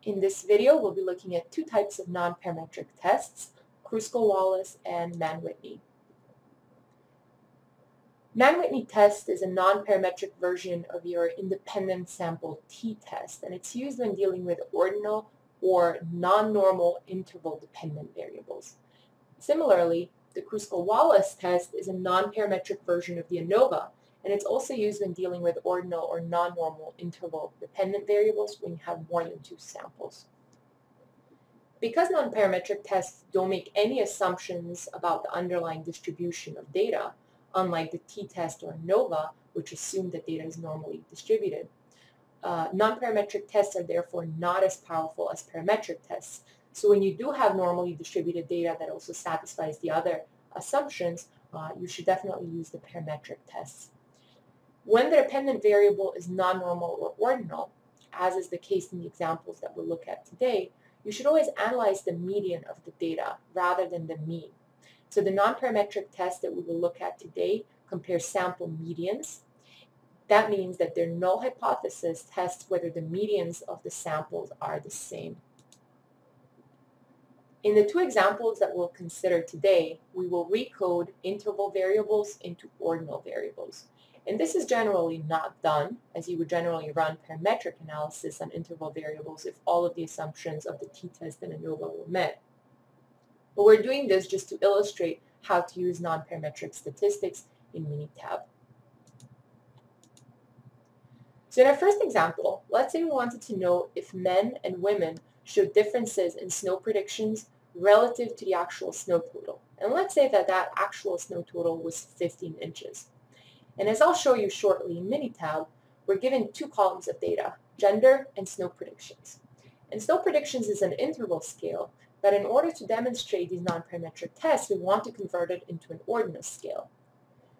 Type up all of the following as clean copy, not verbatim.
In this video, we'll be looking at two types of non-parametric tests, Kruskal-Wallis and Mann-Whitney. Mann-Whitney test is a non-parametric version of your independent sample t-test, and it's used when dealing with ordinal or non-normal interval-dependent variables. Similarly, the Kruskal-Wallis test is a non-parametric version of the ANOVA, and it's also used when dealing with ordinal or non-normal interval-dependent variables when you have more than two samples. Because non-parametric tests don't make any assumptions about the underlying distribution of data, unlike the t-test or ANOVA, which assume that data is normally distributed, non-parametric tests are therefore not as powerful as parametric tests. So when you do have normally distributed data that also satisfies the other assumptions, you should definitely use the parametric tests. When the dependent variable is non-normal or ordinal, as is the case in the examples that we'll look at today, you should always analyze the median of the data rather than the mean. So the non-parametric test that we will look at today compares sample medians. That means that their null hypothesis tests whether the medians of the samples are the same. In the two examples that we'll consider today, we will recode interval variables into ordinal variables. And this is generally not done, as you would generally run parametric analysis on interval variables if all of the assumptions of the t-test and ANOVA were met. But we're doing this just to illustrate how to use non-parametric statistics in Minitab. So in our first example, let's say we wanted to know if men and women showed differences in snow predictions relative to the actual snow total. And let's say that that actual snow total was 15 inches. And as I'll show you shortly in Minitab, we're given two columns of data, gender and snow predictions. And snow predictions is an interval scale, but in order to demonstrate these non-parametric tests, we want to convert it into an ordinal scale.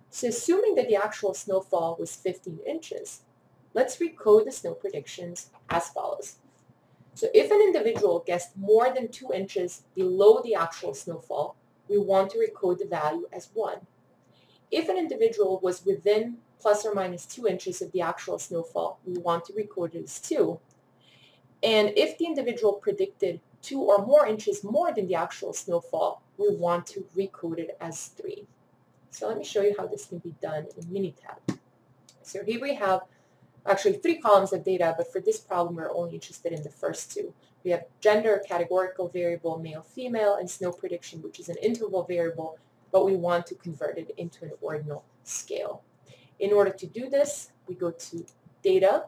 So assuming that the actual snowfall was 15 inches, let's recode the snow predictions as follows. So if an individual guessed more than 2 inches below the actual snowfall, we want to recode the value as 1. If an individual was within plus or minus 2 inches of the actual snowfall, we want to record it as 2. And if the individual predicted 2 or more inches more than the actual snowfall, we want to recode it as 3. So let me show you how this can be done in Minitab. So here we have actually 3 columns of data, but for this problem we're only interested in the first 2. We have gender, categorical variable, male-female, and snow prediction, which is an interval variable, but we want to convert it into an ordinal scale. In order to do this, we go to Data,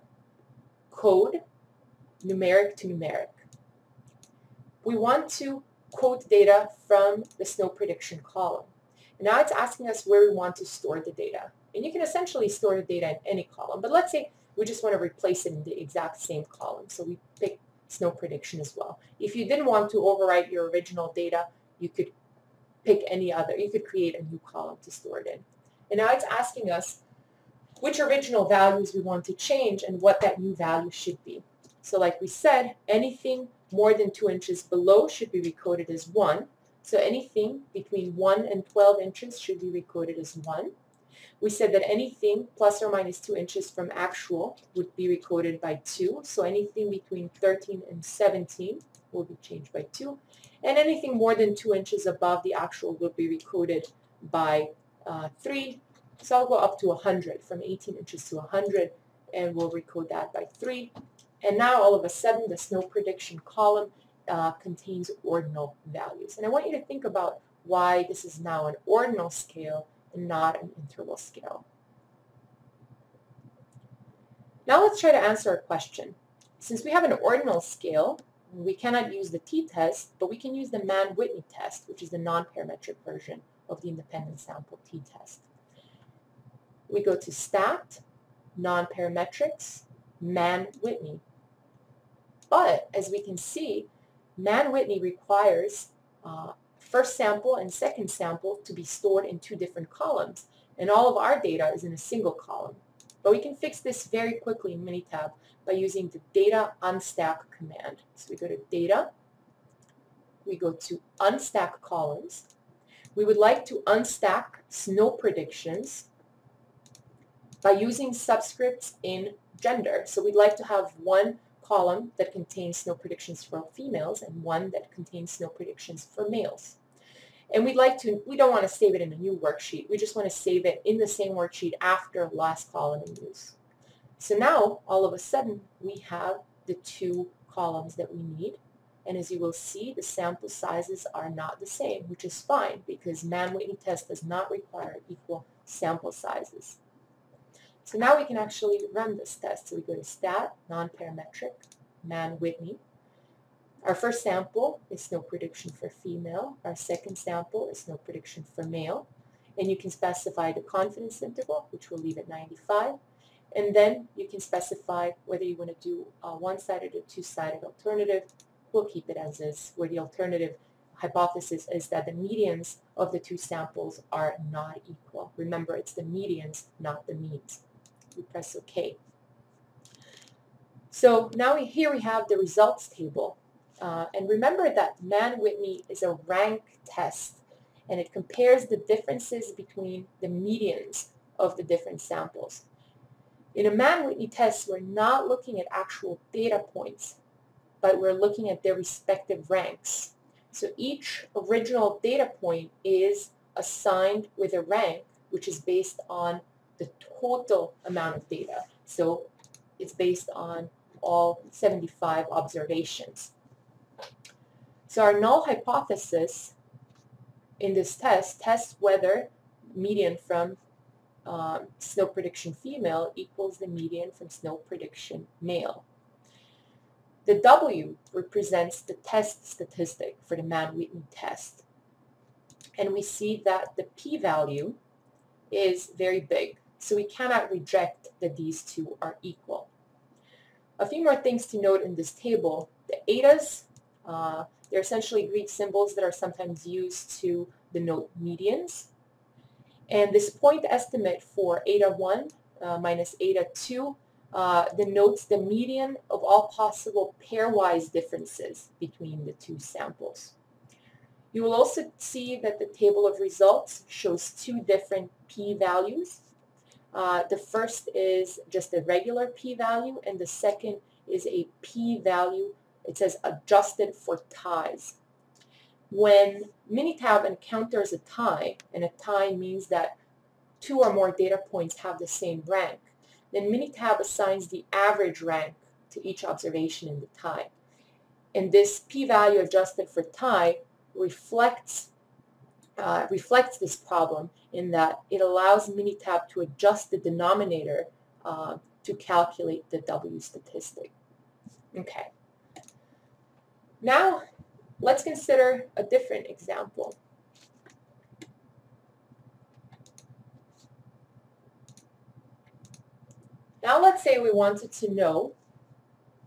Code, Numeric to Numeric. We want to quote data from the snow prediction column. And now it's asking us where we want to store the data. And you can essentially store the data in any column, but let's say we just want to replace it in the exact same column. So we pick snow prediction as well. If you didn't want to overwrite your original data, you could pick any other. You could create a new column to store it in. And now it's asking us which original values we want to change and what that new value should be. So like we said, anything more than 2 inches below should be recoded as 1. So anything between 1 and 12 inches should be recoded as 1. We said that anything plus or minus 2 inches from actual would be recoded by 2. So anything between 13 and 17 will be changed by 2. And anything more than 2 inches above the actual will be recoded by 3. So I'll go up to 100, from 18 inches to 100, and we'll recode that by 3. And now all of a sudden the snow prediction column contains ordinal values. And I want you to think about why this is now an ordinal scale and not an interval scale. Now let's try to answer a question. Since we have an ordinal scale, we cannot use the t-test, but we can use the Mann-Whitney test, which is the non-parametric version of the independent sample t-test. We go to Stat, Non-Parametrics, Mann-Whitney. But as we can see, Mann-Whitney requires first sample and second sample to be stored in 2 different columns, and all of our data is in a single column. But we can fix this very quickly in Minitab by using the Data Unstack command. So we go to Data, we go to Unstack Columns. We would like to unstack snow predictions by using subscripts in gender. So we'd like to have one column that contains snow predictions for females and one that contains snow predictions for males. And we don't want to save it in a new worksheet. We just want to save it in the same worksheet after last column in use. So now, all of a sudden, we have the two columns that we need. And as you will see, the sample sizes are not the same, which is fine because Mann-Whitney test does not require equal sample sizes. So now we can actually run this test. So we go to Stat, Non-Parametric, Mann-Whitney. Our first sample is snow prediction for female. Our second sample is snow prediction for male. And you can specify the confidence interval, which we'll leave at 95. And then you can specify whether you want to do a one-sided or two-sided alternative. We'll keep it as is, where the alternative hypothesis is that the medians of the two samples are not equal. Remember, it's the medians, not the means. We press OK. So now here we have the results table. And remember that Mann-Whitney is a rank test, and it compares the differences between the medians of the different samples. In a Mann-Whitney test, we're not looking at actual data points, but we're looking at their respective ranks. So each original data point is assigned with a rank, which is based on the total amount of data. So it's based on all 75 observations. So our null hypothesis in this test tests whether median from snow prediction female equals the median from snow prediction male. The W represents the test statistic for the Mann-Whitney test. And we see that the p-value is very big, so we cannot reject that these two are equal. A few more things to note in this table. The etas, they're essentially Greek symbols that are sometimes used to denote medians. And this point estimate for eta 1 minus eta 2 denotes the median of all possible pairwise differences between the two samples. You will also see that the table of results shows two different p-values. The first is just a regular p-value, and the second is a p-value, it says adjusted for ties. When Minitab encounters a tie, and a tie means that two or more data points have the same rank, then Minitab assigns the average rank to each observation in the tie. And this p-value adjusted for tie reflects this problem in that it allows Minitab to adjust the denominator to calculate the W statistic. Okay. Now, let's consider a different example. Now let's say we wanted to know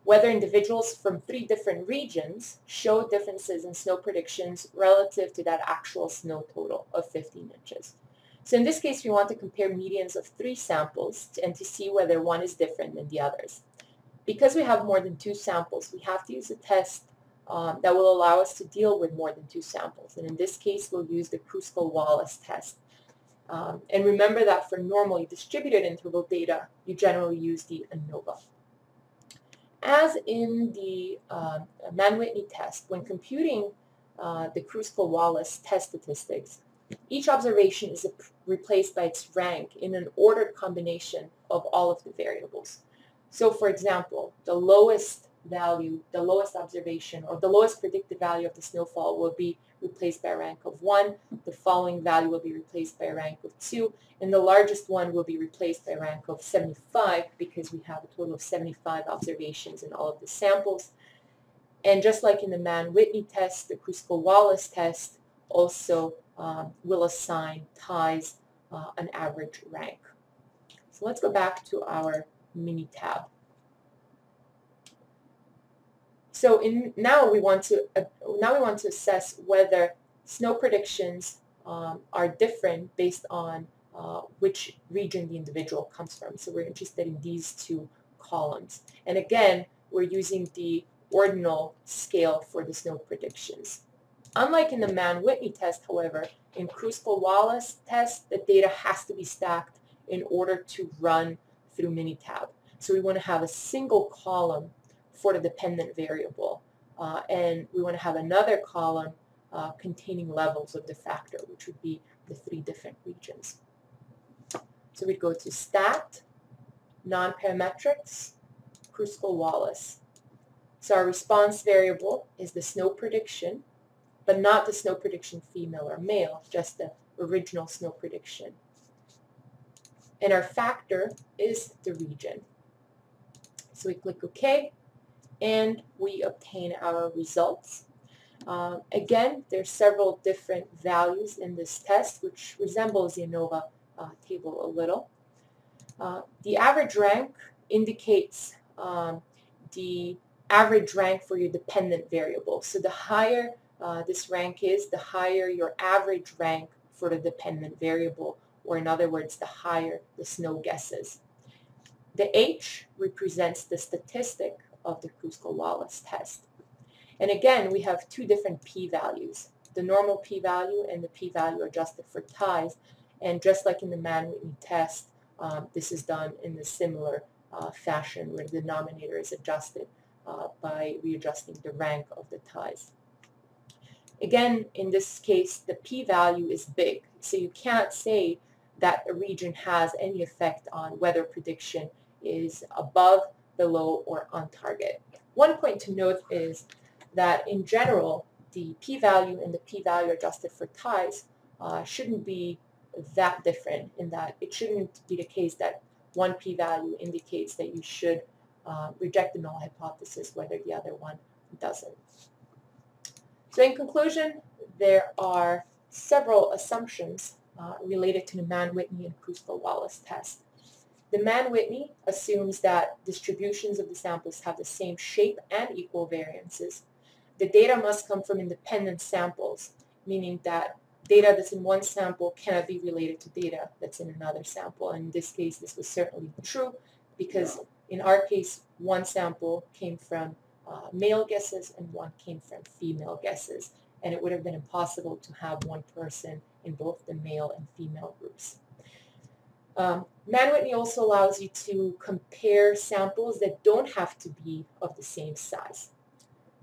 whether individuals from 3 different regions show differences in snow predictions relative to that actual snow total of 15 inches. So in this case, we want to compare medians of 3 samples and to see whether one is different than the others. Because we have more than 2 samples, we have to use a test that will allow us to deal with more than 2 samples. And in this case, we'll use the Kruskal-Wallis test. And remember that for normally distributed interval data, you generally use the ANOVA. As in the Mann-Whitney test, when computing the Kruskal-Wallis test statistics, each observation is replaced by its rank in an ordered combination of all of the variables. So for example, the lowest value, the lowest observation, or the lowest predicted value of the snowfall will be replaced by a rank of 1, the following value will be replaced by a rank of 2, and the largest one will be replaced by a rank of 75 because we have a total of 75 observations in all of the samples. And just like in the Mann-Whitney test, the Kruskal-Wallis test also will assign ties an average rank. So let's go back to our Minitab. So now we want to assess whether snow predictions are different based on which region the individual comes from. So we're interested in these 2 columns. And again, we're using the ordinal scale for the snow predictions. Unlike in the Mann-Whitney test, however, in Kruskal-Wallis test, the data has to be stacked in order to run through Minitab. So we want to have a single column for the dependent variable. And we want to have another column containing levels of the factor, which would be the 3 different regions. So we'd go to stat, non-parametrics, Kruskal-Wallis. So our response variable is the snow prediction, but not the snow prediction female or male, just the original snow prediction. And our factor is the region. So we click OK, and we obtain our results. Again, there's several different values in this test, which resembles the ANOVA table a little. The average rank indicates the average rank for your dependent variable. So the higher this rank is, the higher your average rank for the dependent variable, or in other words, the higher the snow guesses. The H represents the statistic of the Kruskal-Wallis test. And again, we have 2 different p-values, the normal p-value and the p-value adjusted for ties. And just like in the Mann-Whitney test, this is done in a similar fashion where the denominator is adjusted by readjusting the rank of the ties. Again, in this case, the p-value is big, so you can't say that a region has any effect on whether prediction is above, below, or on target. One point to note is that in general, the p-value and the p-value adjusted for ties shouldn't be that different, in that it shouldn't be the case that one p-value indicates that you should reject the null hypothesis, whether the other one doesn't. So in conclusion, there are several assumptions related to the Mann-Whitney and Kruskal-Wallis test. The Mann-Whitney assumes that distributions of the samples have the same shape and equal variances. The data must come from independent samples, meaning that data that's in one sample cannot be related to data that's in another sample. And in this case, this was certainly true because in our case, one sample came from male guesses and one came from female guesses. And it would have been impossible to have one person in both the male and female groups. Mann-Whitney also allows you to compare samples that don't have to be of the same size.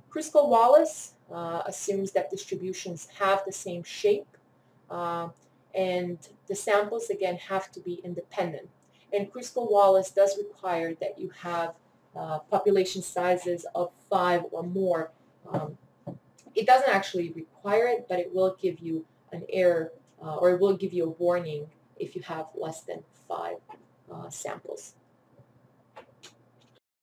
Kruskal-Wallis assumes that distributions have the same shape, and the samples, again, have to be independent. And Kruskal-Wallis does require that you have population sizes of 5 or more. It doesn't actually require it, but it will give you an error, or it will give you a warning if you have less than 5 samples.